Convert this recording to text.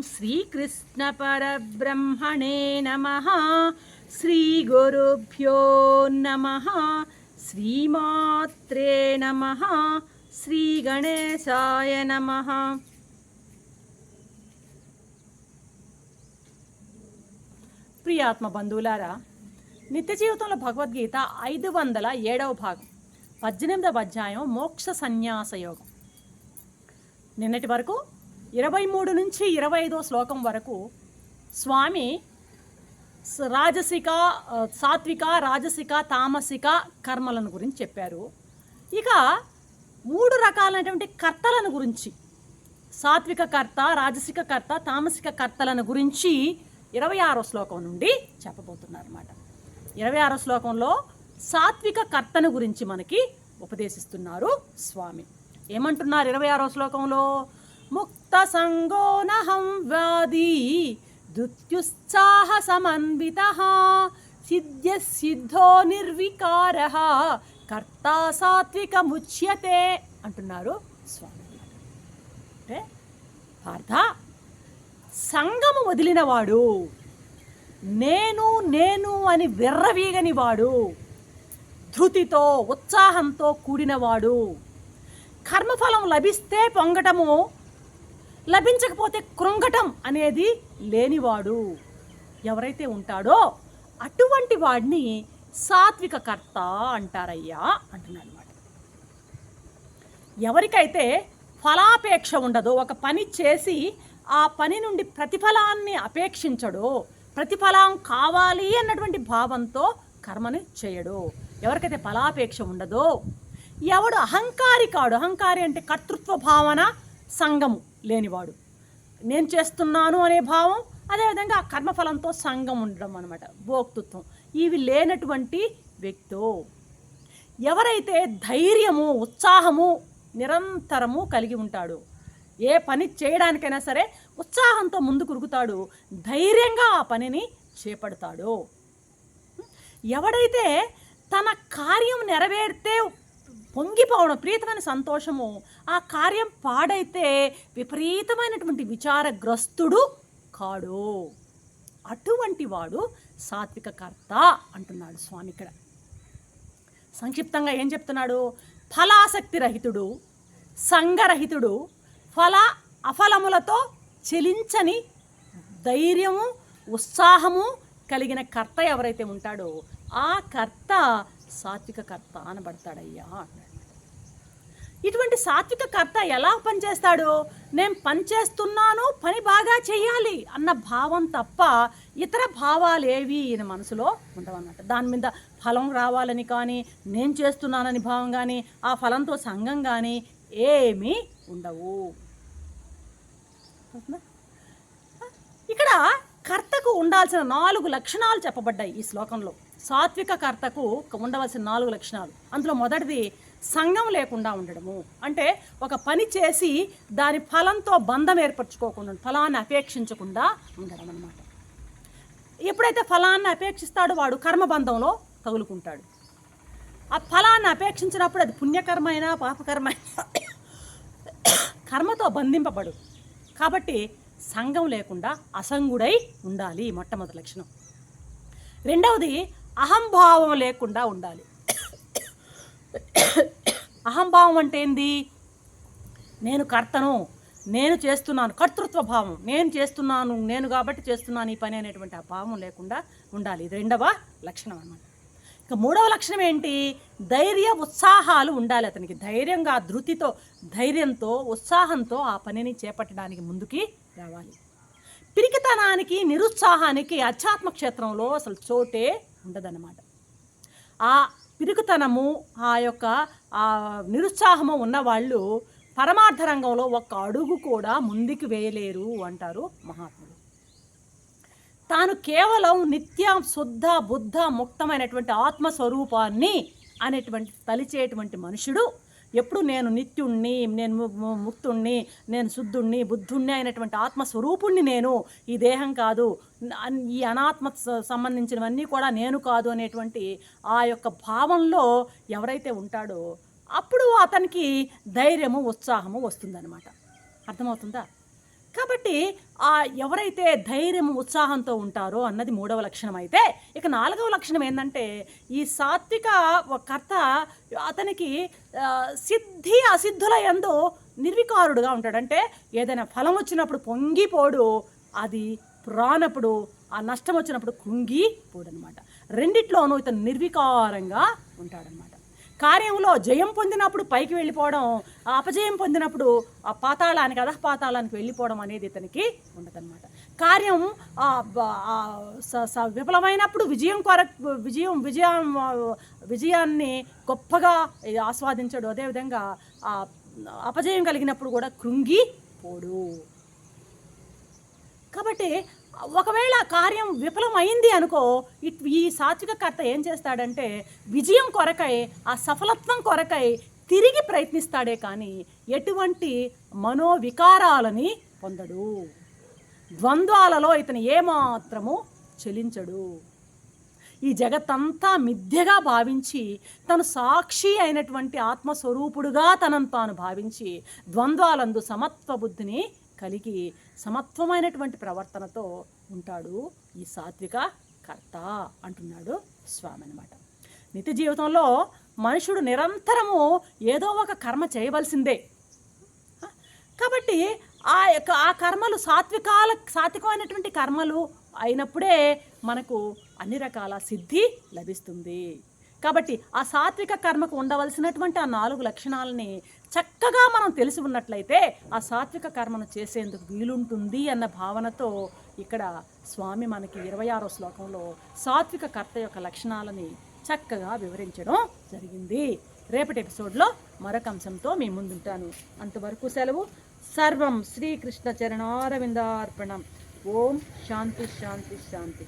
శ్రీకృష్ణ పరబ్రహ్మణే నమః. శ్రీ గురుభ్యో నమః. శ్రీమాత్రే నమః. శ్రీ గణేశాయ నమః. ప్రియాత్మ బంధువులారా, నిత్య జీవితంలో భగవద్గీత 507వ భాగం 18వ అధ్యాయం మోక్ష సన్యాస యోగం. నిన్నటి వరకు 23 నుంచి 25వ శ్లోకం వరకు స్వామి సాత్విక రాజసిక తామసిక కర్మలను గురించి చెప్పారు. ఇక 3 రకాలైనటువంటి కర్తలను గురించి, సాత్విక కర్త, రాజసిక కర్త, తామసిక కర్తలను గురించి 26వ శ్లోకం నుండి చెప్పబోతున్నారు అన్నమాట. 26వ శ్లోకంలో సాత్విక కర్తను గురించి మనకి ఉపదేశిస్తున్నారు స్వామి. ఏమంటున్నారు 26వ శ్లోకంలో? ముక్త సంగోనహం వ్యాధి దుత్యుత్సాహ సమన్వితః సిద్ధ్య సిద్ధో నిర్వికారః కర్తా సాత్విక ముచ్యతే అంటున్నారు స్వామి. అంటే పార్థ, సంగము వదిలినవాడు, నేను నేను అని విర్రవీగని వాడు, ధృతితో ఉత్సాహంతో కూడినవాడు, కర్మఫలం లభిస్తే పొంగటము, లభించకపోతే కృంగటం అనేది లేనివాడు ఎవరైతే ఉంటాడో అటువంటి వాడిని సాత్విక కర్త అంటారయ్యా అంటున్నాడు అన్నమాట. ఎవరికైతే ఫలాపేక్ష ఉండదో, ఒక పని చేసి ఆ పని నుండి ప్రతిఫలాన్ని అపేక్షించడో, ప్రతిఫలం కావాలి అన్నటువంటి భావంతో కర్మని చేయడు, ఎవరికైతే ఫలాపేక్ష ఉండదో, ఎవడు అహంకారి కాడు, అహంకారి అంటే కర్తృత్వ భావన సంగము లేనివాడు, నేను చేస్తున్నాను అనే భావం, అదేవిధంగా ఆ కర్మఫలంతో సంగం ఉండడం అనమాట, భోక్తృత్వం, ఇవి లేనటువంటి వ్యక్తో, ఎవరైతే ధైర్యము ఉత్సాహము నిరంతరము కలిగి ఉంటాడు, ఏ పని చేయడానికైనా సరే ఉత్సాహంతో ముందుకు ఉరుకుతాడు, ధైర్యంగా ఆ పనిని చేపడతాడు, ఎవడైతే తన కార్యం నెరవేరితే పొంగిపోవడం, విపరీతమైన సంతోషము, ఆ కార్యం పాడైతే విపరీతమైనటువంటి విచారగ్రస్తుడు కాడు, అటువంటి వాడు సాత్విక కర్త అంటున్నాడు స్వామి. ఇక్కడ సంక్షిప్తంగా ఏం చెప్తున్నాడు? ఫలాసక్తి రహితుడు, సంగరహితుడు, అఫలములతో చెలించని ధైర్యము ఉత్సాహము కలిగిన కర్త ఎవరైతే ఉంటాడో ఆ కర్త సాత్విక కర్త అనబడతాడయ్యా అన్నాడు. ఇటువంటి సాత్విక కర్త ఎలా పనిచేస్తాడు? నేను పని చేస్తున్నాను, పని బాగా చేయాలి అన్న భావం తప్ప ఇతర భావాలు ఏవి ఈయన మనసులో ఉండవన్నమాట. దాని మీద ఫలం రావాలని కానీ, నేను చేస్తున్నానని భావం కానీ, ఆ ఫలంతో సంఘం కానీ ఏమీ ఉండవు. ఇక్కడ కర్తకు ఉండాల్సిన 4 లక్షణాలు చెప్పబడ్డాయి ఈ శ్లోకంలో. సాత్విక కర్తకు ఉండవలసిన 4 లక్షణాలు. అందులో మొదటిది సంఘం లేకుండా ఉండడము, అంటే ఒక పని చేసి దాని ఫలంతో బంధం ఏర్పరచుకోకుండా, ఫలాన్ని అపేక్షించకుండా ఉండడం అన్నమాట. ఎప్పుడైతే ఫలాన్ని అపేక్షిస్తాడో వాడు కర్మబంధంలో తగులుకుంటాడు. ఆ ఫలాన్ని అపేక్షించినప్పుడు అది పుణ్యకర్మ అయినా పాపకర్మ అయినా కర్మతో బంధింపబడు. కాబట్టి సంఘం లేకుండా అసంగుడై ఉండాలి, మొట్టమొదటి లక్షణం. రెండవది అహంభావం లేకుండా ఉండాలి. అహంభావం అంటే ఏంది? నేను కర్తను, నేను చేస్తున్నాను, కర్తృత్వ భావం, నేను చేస్తున్నాను, నేను కాబట్టి చేస్తున్నాను ఈ పని అనేటువంటి ఆ భావం లేకుండా ఉండాలి. ఇది రెండవ లక్షణం అన్నమాట. ఇక మూడవ లక్షణం ఏంటి? ధైర్య ఉత్సాహాలు ఉండాలి అతనికి. ధైర్యంగా, ధృతితో, ధైర్యంతో, ఉత్సాహంతో ఆ పనిని చేపట్టడానికి ముందుకి రావాలి. పిరికితనానికి, నిరుత్సాహానికి అధ్యాత్మ క్షేత్రంలో అసలు చోటే ఉండదన్నమాట. ఆ పిరికితనము, ఆ యొక్క నిరుత్సాహము ఉన్నవాళ్ళు పరమార్థ రంగంలో ఒక్క అడుగు కూడా ముందుకు వేయలేరు అంటారు మహాత్ములు. తాను కేవలం నిత్య శుద్ధ బుద్ధ ముక్తమైనటువంటి ఆత్మస్వరూపాన్ని అనేటువంటి తలిచేటువంటి మనుషుడు ఎప్పుడు నేను నిత్యుణ్ణి, నేను ముక్తుణ్ణి, నేను శుద్ధుణ్ణి, బుద్ధుణ్ణి అయినటువంటి ఆత్మస్వరూపుణ్ణి నేను, ఈ దేహం కాదు, ఈ అనాత్మ సంబంధించినవన్నీ కూడా నేను కాదు అనేటువంటి ఆ యొక్క భావంలో ఎవరైతే ఉంటాడో అప్పుడు అతనికి ధైర్యము ఉత్సాహము వస్తుందన్నమాట. అర్థమవుతుందా? కాబట్టి ఎవరైతే ధైర్యం ఉత్సాహంతో ఉంటారో అన్నది 3వ లక్షణం అయితే, ఇక 4వ లక్షణం ఏంటంటే ఈ సాత్విక కర్త అతనికి సిద్ధి అసిద్ధుల యందు నిర్వికారుడుగా ఉంటాడు. అంటే ఏదైనా ఫలం వచ్చినప్పుడు పొంగిపోడు, అది రానప్పుడు ఆ నష్టం వచ్చినప్పుడు కుంగిపోడు అనమాట. రెండిట్లోనూ ఇతను నిర్వికారంగా ఉంటాడనమాట. కార్యంలో జయం పొందినప్పుడు పైకి వెళ్ళిపోవడం, అపజయం పొందినప్పుడు ఆ పాతాళానికి అధఃపాతాళానికి వెళ్ళిపోవడం అనేది ఇతనికి ఉండదన్నమాట. కార్యం విఫలమైనప్పుడు విజయాన్ని గొప్పగా ఆస్వాదించడు. అదేవిధంగా అపజయం కలిగినప్పుడు కూడా కృంగిపోడు. కాబట్టి ఒకవేళ కార్యం విఫలమైంది అనుకో, ఈ సాత్విక కర్త ఏం చేస్తాడంటే విజయం కొరకై, ఆ సఫలత్వం కొరకై తిరిగి ప్రయత్నిస్తాడే కానీ ఎటువంటి మనోవికారాలని పొందడు. ద్వంద్వాలలో ఇతను ఏమాత్రము చెలించడు. ఈ జగత్తంతా మిథ్యగా భావించి తను సాక్షి అయినటువంటి ఆత్మస్వరూపుడుగా తనను తాను భావించి ద్వంద్వాలందు సమత్వ బుద్ధిని కలిగి సమత్వమైనటువంటి ప్రవర్తనతో ఉంటాడు ఈ సాత్విక కర్త అంటున్నాడు స్వామి అన్నమాట. నిత్య జీవితంలో మనుషుడు నిరంతరము ఏదో ఒక కర్మ చేయవలసిందే. కాబట్టి ఆ కర్మలు సాత్వికమైనటువంటి కర్మలు అయినప్పుడే మనకు అన్ని రకాల సిద్ధి లభిస్తుంది. కాబట్టి ఆ సాత్విక కర్మకు ఉండవలసినటువంటి ఆ 4 లక్షణాలని చక్కగా మనం తెలిసి ఉన్నట్లయితే ఆ సాత్విక కర్మను చేసేందుకు వీలుంటుంది అన్న భావనతో ఇక్కడ స్వామి మనకి 26వ శ్లోకంలో సాత్విక కర్త యొక్క లక్షణాలని చక్కగా వివరించడం జరిగింది. రేపటి ఎపిసోడ్లో మరొక అంశంతో మీ ముందుంటాను. అంతవరకు సెలవు. సర్వం శ్రీకృష్ణ చరణారవిందార్పణం. ఓం శాంతి శాంతి శాంతి.